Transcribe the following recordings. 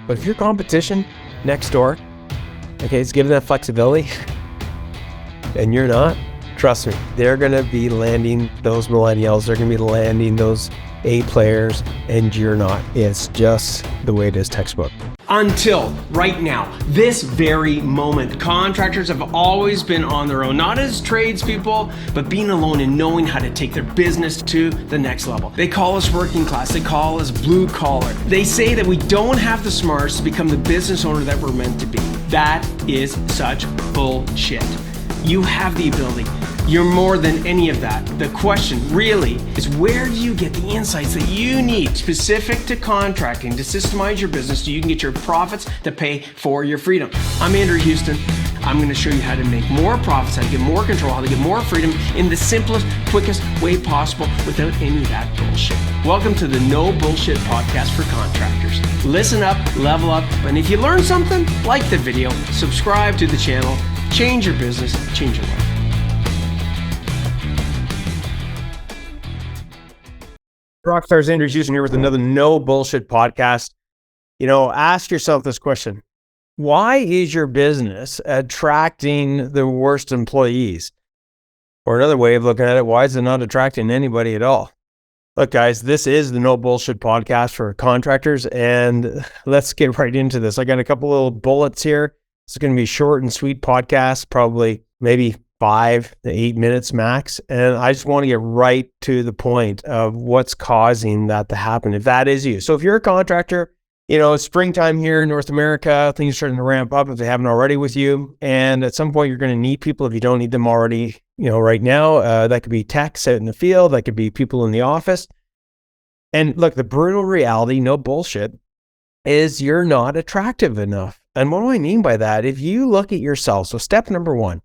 But if your competition next door, okay, is giving that flexibility and you're not, trust me, they're going to be landing those millennials. They're going to be landing those A players and you're not. It's just the way it is, textbook. Until right now, this very moment, contractors have always been on their own, not as tradespeople, but being alone and knowing how to take their business to the next level. They call us working class, they call us blue collar. They say that we don't have the smarts to become the business owner that we're meant to be. That is such bullshit. You have the ability. You're more than any of that. The question really is, where do you get the insights that you need specific to contracting to systemize your business so you can get your profits to pay for your freedom? I'm Andrew Houston. I'm going to show you how to make more profits, how to get more control, how to get more freedom in the simplest, quickest way possible without any of that bullshit. Welcome to the No Bullshit Podcast for Contractors. Listen up, level up, and if you learn something, like the video, subscribe to the channel, change your business, change your life. Rockstars, Andrew Houston here with another No Bullshit Podcast. Ask yourself this question. Why is your business attracting the worst employees? Or another way of looking at it, why is it not attracting anybody at all? Look, guys, this is the No Bullshit Podcast for contractors, and let's get right into this. I got a couple little bullets here. It's going to be a short and sweet podcast, probably maybe 5 to 8 minutes max. And I just want to get right to the point of what's causing that to happen, if that is you. So if you're a contractor, it's springtime here in North America, things are starting to ramp up if they haven't already with you. And at some point, you're going to need people if you don't need them already, right now. That could be techs out in the field. That could be people in the office. And look, the brutal reality, no bullshit, is you're not attractive enough. And what do I mean by that? If you look at yourself, so step number one,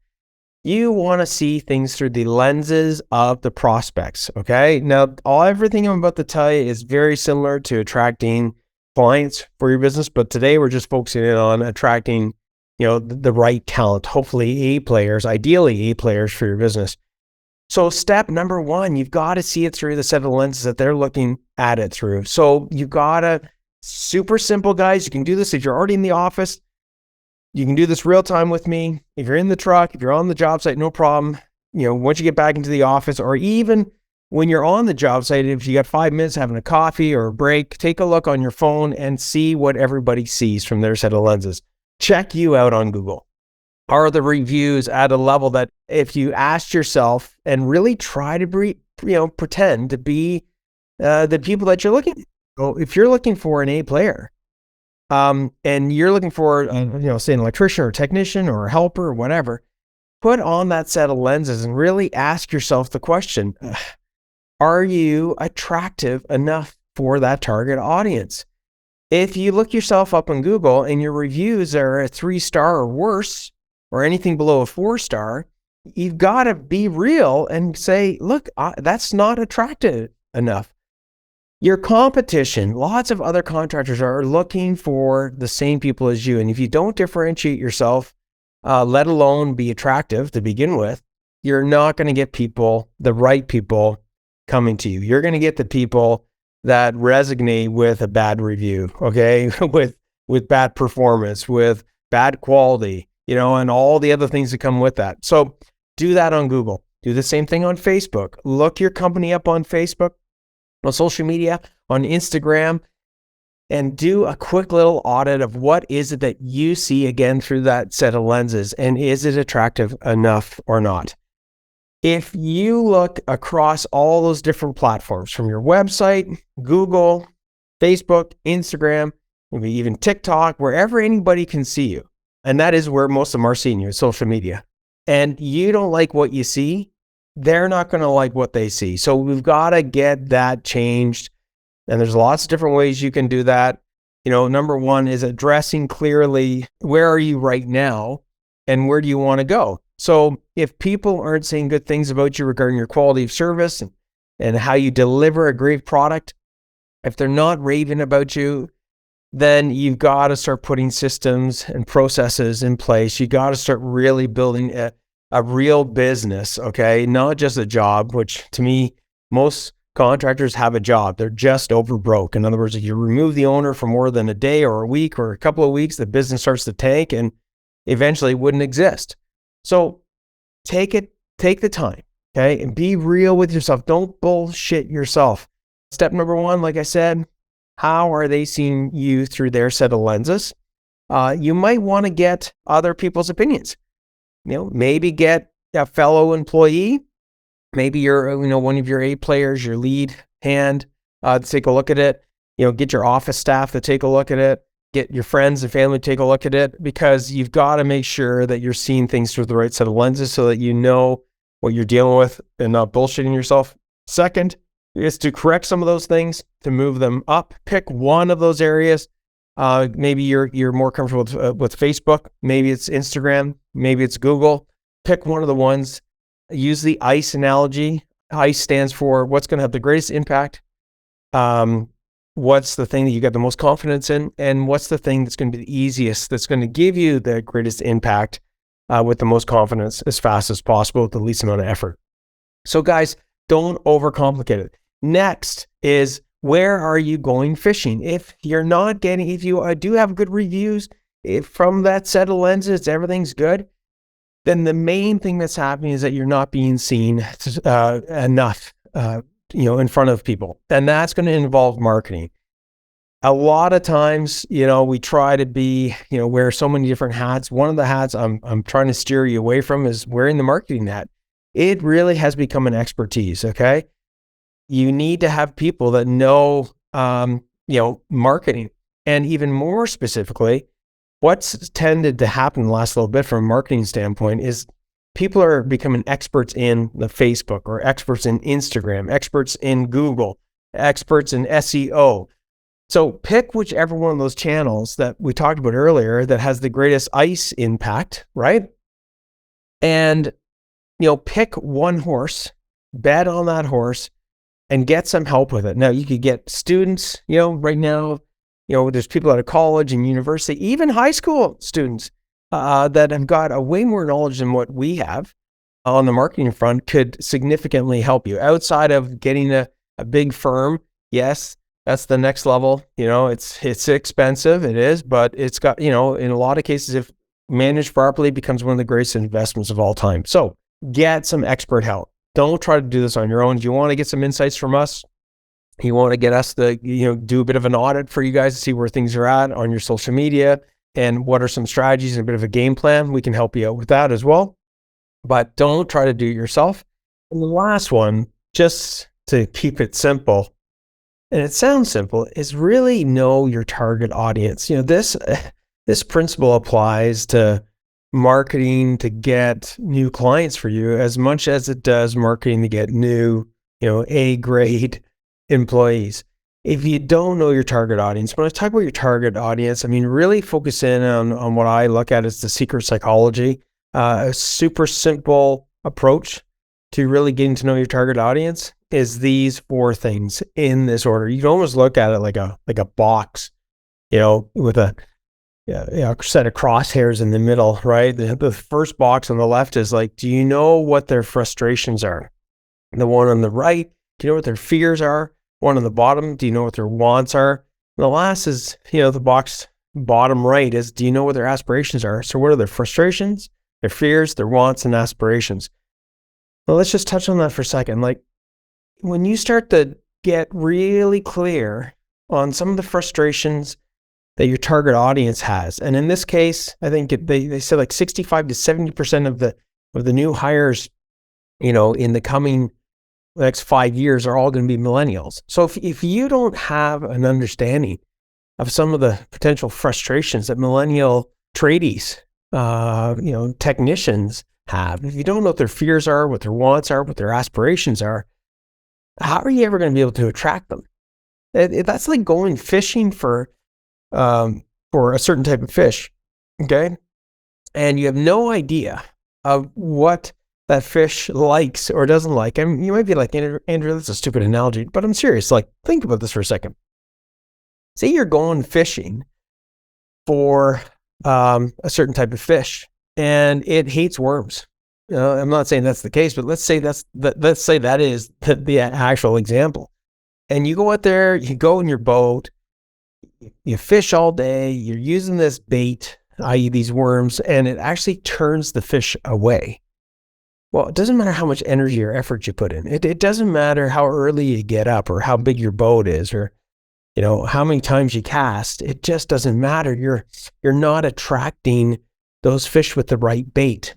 you want to see things through the lenses of the prospects, okay? Now, everything I'm about to tell you is very similar to attracting clients for your business, but today we're just focusing in on attracting, the right talent, hopefully A players, ideally A players for your business. So step number one, you've got to see it through the set of lenses that they're looking at it through. So you've got to, super simple, guys. You can do this if you're already in the office. You can do this real time with me. If you're in the truck, if you're on the job site, no problem. Once you get back into the office, or even when you're on the job site, if you got 5 minutes having a coffee or a break, take a look on your phone and see what everybody sees from their set of lenses. Check you out on Google. Are the reviews at a level that if you asked yourself and really try to pretend to be the people that you're looking for? So if you're looking for an A player, and you're looking for, say an electrician or technician or a helper or whatever, put on that set of lenses and really ask yourself the question, are you attractive enough for that target audience? If you look yourself up on Google and your reviews are a 3-star or worse, or anything below a 4-star, you've got to be real and say, look, that's not attractive enough. Your competition, lots of other contractors are looking for the same people as you. And if you don't differentiate yourself, let alone be attractive to begin with, you're not going to get the right people coming to you. You're going to get the people that resonate with a bad review, okay? with bad performance, with bad quality, and all the other things that come with that. So do that on Google. Do the same thing on Facebook. Look your company up on Facebook, on social media, on Instagram, and do a quick little audit of what is it that you see again through that set of lenses, and is it attractive enough or not? If you look across all those different platforms, from your website, Google, Facebook, Instagram, maybe even TikTok, wherever anybody can see you, and that is where most of them are seeing you, social media, and you don't like what you see, they're not going to like what they see. So we've got to get that changed. And there's lots of different ways you can do that. Number one is addressing clearly, where are you right now and where do you want to go? So if people aren't saying good things about you regarding your quality of service and how you deliver a great product, if they're not raving about you, then you've got to start putting systems and processes in place. You got to start really building a real business, okay? Not just a job, which to me, most contractors have a job. They're just over broke. In other words, if you remove the owner for more than a day or a week or a couple of weeks, the business starts to tank and eventually wouldn't exist. So take the time, okay? And be real with yourself. Don't bullshit yourself. Step number one, like I said, how are they seeing you through their set of lenses? You might want to get other people's opinions. Maybe get a fellow employee, maybe you're, one of your A players, your lead hand, to take a look at it. Get your office staff to take a look at it. Get your friends and family to take a look at it, because you've got to make sure that you're seeing things through the right set of lenses so that you know what you're dealing with and not bullshitting yourself. Second is to correct some of those things, to move them up. Pick one of those areas. Maybe you're more comfortable with Facebook. Maybe it's Instagram. Maybe it's Google. Pick one of the ones. Use the ICE analogy. ICE stands for what's going to have the greatest impact. What's the thing that you got the most confidence in, and what's the thing that's going to be the easiest, that's going to give you the greatest impact with the most confidence as fast as possible with the least amount of effort. So guys, don't overcomplicate it. Next is, where are you going fishing? If you do have good reviews, if from that set of lenses, everything's good, then the main thing that's happening is that you're not being seen enough, in front of people. And that's going to involve marketing. A lot of times, we try to be, wear so many different hats. One of the hats I'm trying to steer you away from is wearing the marketing hat. It really has become an expertise, okay? You need to have people that know, marketing. And even more specifically, what's tended to happen the last little bit from a marketing standpoint is people are becoming experts in the Facebook, or experts in Instagram, experts in Google, experts in SEO. So pick whichever one of those channels that we talked about earlier that has the greatest ICE impact, right? And, pick one horse, bet on that horse, and get some help with it. Now, you could get students, right now, there's people out of college and university, even high school students that have got a way more knowledge than what we have on the marketing front, could significantly help you outside of getting a big firm. Yes, that's the next level. It's expensive. It is, but it's got, in a lot of cases, if managed properly, becomes one of the greatest investments of all time. So get some expert help. Don't try to do this on your own. If you want to get some insights from us, you want to get us to, do a bit of an audit for you guys to see where things are at on your social media and what are some strategies and a bit of a game plan, we can help you out with that as well. But don't try to do it yourself. And the last one, just to keep it simple, and it sounds simple, is really know your target audience. This principle applies to marketing to get new clients for you as much as it does marketing to get new, A-grade employees. If you don't know your target audience, when I talk about your target audience, I mean, really focus in on what I look at as the secret psychology, a super simple approach to really getting to know your target audience is these 4 things in this order. You can almost look at it like a box, with a set of crosshairs in the middle, right? The first box on the left is like, do you know what their frustrations are? The one on the right, do you know what their fears are? One on the bottom, do you know what their wants are? And the last is, the box bottom right is, do you know what their aspirations are? So what are their frustrations, their fears, their wants, and aspirations? Well, let's just touch on that for a second. Like, when you start to get really clear on some of the frustrations that your target audience has, and in this case, I think they said like 65 to 70% of the new hires, in the coming next 5 years are all going to be millennials. So if you don't have an understanding of some of the potential frustrations that millennial tradies, technicians have, if you don't know what their fears are, what their wants are, what their aspirations are, how are you ever going to be able to attract them? That's like going fishing for a certain type of fish, okay? And you have no idea of what that fish likes or doesn't like. I mean, you might be like, Andrew, that's a stupid analogy, but I'm serious. Like, think about this for a second. Say you're going fishing for a certain type of fish, and it hates worms. I'm not saying that's the case, but let's say that is the actual example. And you go out there, you go in your boat, you fish all day, you're using this bait, i.e. these worms, and it actually turns the fish away. Well, it doesn't matter how much energy or effort you put in. It doesn't matter how early you get up or how big your boat is or, how many times you cast. It just doesn't matter. You're not attracting those fish with the right bait.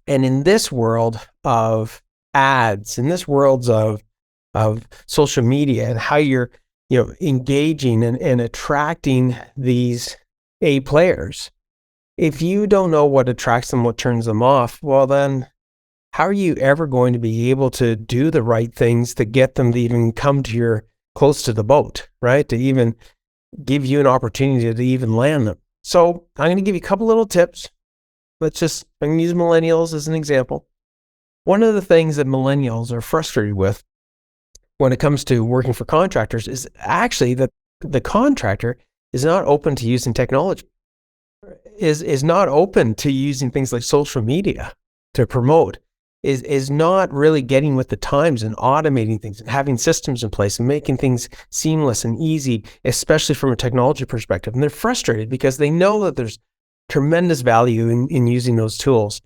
And in this world of ads, in this world of social media and how you're, engaging and attracting these A players, if you don't know what attracts them, what turns them off, well then, how are you ever going to be able to do the right things to get them to even come to close to the boat, right? To even give you an opportunity to even land them. So I'm going to give you a couple little tips. I'm going to use millennials as an example. One of the things that millennials are frustrated with when it comes to working for contractors is actually that the contractor is not open to using technology, is not open to using things like social media to promote, is not really getting with the times and automating things and having systems in place and making things seamless and easy, especially from a technology perspective. And they're frustrated because they know that there's tremendous value in using those tools.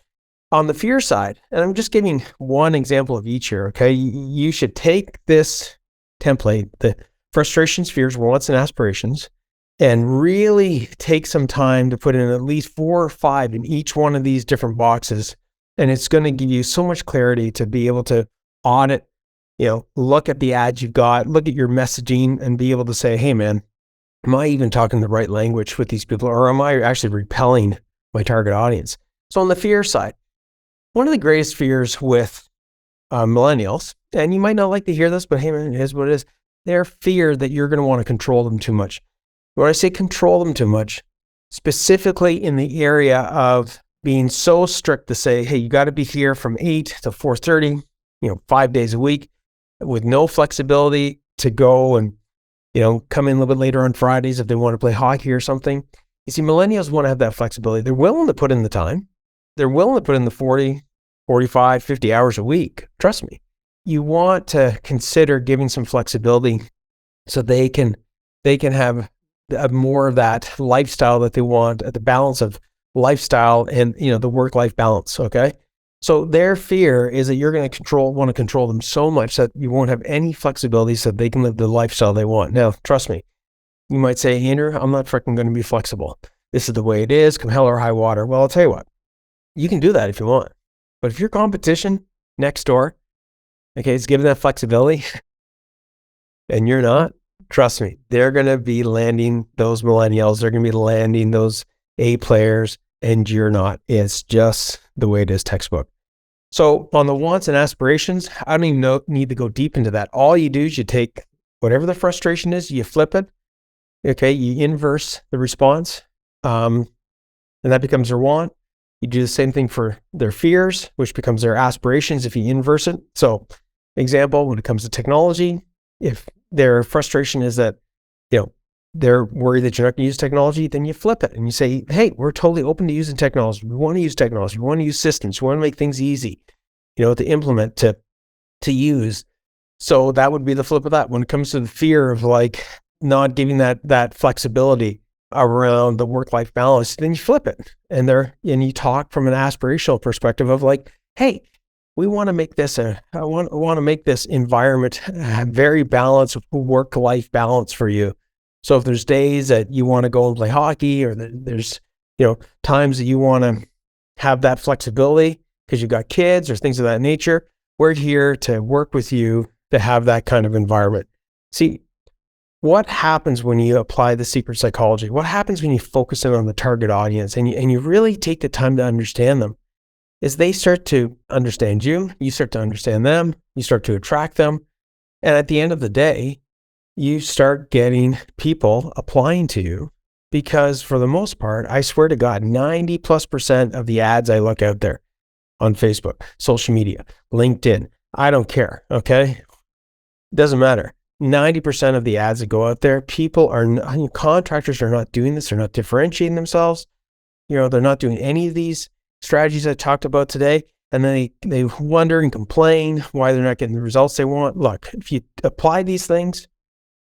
On the fear side, and I'm just giving one example of each here, okay? You should take this template, the frustrations, fears, wants, and aspirations, and really take some time to put in at least 4 or 5 in each one of these different boxes. And it's going to give you so much clarity to be able to audit, look at the ads you've got, look at your messaging, and be able to say, hey man, am I even talking the right language with these people, or am I actually repelling my target audience? So on the fear side, one of the greatest fears with millennials, and you might not like to hear this, but hey man, it is what it is. Their fear that you're going to want to control them too much. When I say control them too much, specifically in the area of being so strict to say, hey, you got to be here from 8 to 4:30, 5 days a week, with no flexibility to go and, come in a little bit later on Fridays if they want to play hockey or something. You see, millennials want to have that flexibility. They're willing to put in the time. They're willing to put in the 40, 45, 50 hours a week. Trust me. You want to consider giving some flexibility so they can have more of that lifestyle that they want, the balance of lifestyle and the work-life balance. Okay, so their fear is that you're going to want to control them so much that you won't have any flexibility so they can live the lifestyle they want. Now, trust me, you might say, Andrew, I'm not freaking going to be flexible. This is the way it is, come hell or high water. Well, I'll tell you what, you can do that if you want, but if your competition next door, okay, is giving that flexibility and you're not, trust me, they're going to be landing those millennials. They're going to be landing those A players, and you're not. It's just the way it is, textbook. So on the wants and aspirations, I don't even need to go deep into that. All you do is you take whatever the frustration is, you flip it. Okay, you inverse the response, and that becomes their want. You do the same thing for their fears, which becomes their aspirations if you inverse it. So example, when it comes to technology, if their frustration is that, they're worried that you're not going to use technology, then you flip it and you say, hey, we're totally open to using technology. We want to use technology. We want to use systems. We want to make things easy, to implement, to use. So that would be the flip of that. When it comes to the fear of like not giving that flexibility around the work-life balance, then you flip it and you talk from an aspirational perspective of like, hey, we want to make this I want to make this environment very balanced, work-life balance for you. So if there's days that you want to go and play hockey, or there's times that you want to have that flexibility because you've got kids or things of that nature, we're here to work with you to have that kind of environment. See, what happens when you apply the secret psychology? What happens when you focus in on the target audience and you really take the time to understand them? Is they start to understand you, you start to understand them, you start to attract them, and at the end of the day, you start getting people applying to you because for the most part, I swear to God, 90+% of the ads I look out there on Facebook, social media, LinkedIn, I don't care, okay? Doesn't matter. 90% of the ads that go out there, contractors are not doing this. They're not differentiating themselves. They're not doing any of these strategies I talked about today. and then they wonder and complain why they're not getting the results they want. Look, if you apply these things,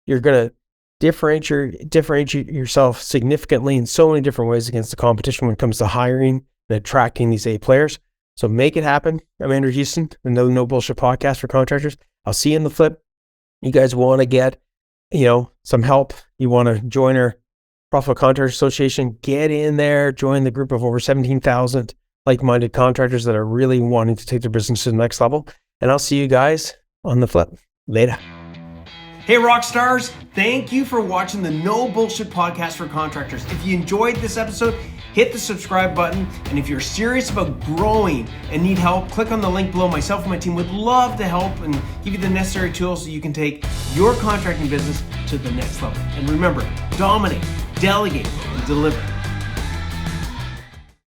you're going to differentiate yourself significantly in so many different ways against the competition when it comes to hiring and attracting these A players. So make it happen. I'm Andrew Houston, another No Bullshit podcast for contractors. I'll see you in the flip. You guys want to get, some help. You want to join our Profitable Contractors Association, get in there, join the group of over 17,000 like-minded contractors that are really wanting to take their business to the next level. And I'll see you guys on the flip. Later. Hey, rock stars, thank you for watching the No Bullshit podcast for contractors. If you enjoyed this episode, hit the subscribe button. And if you're serious about growing and need help, click on the link below. Myself and my team would love to help and give you the necessary tools so you can take your contracting business to the next level. And remember, dominate, delegate, and deliver.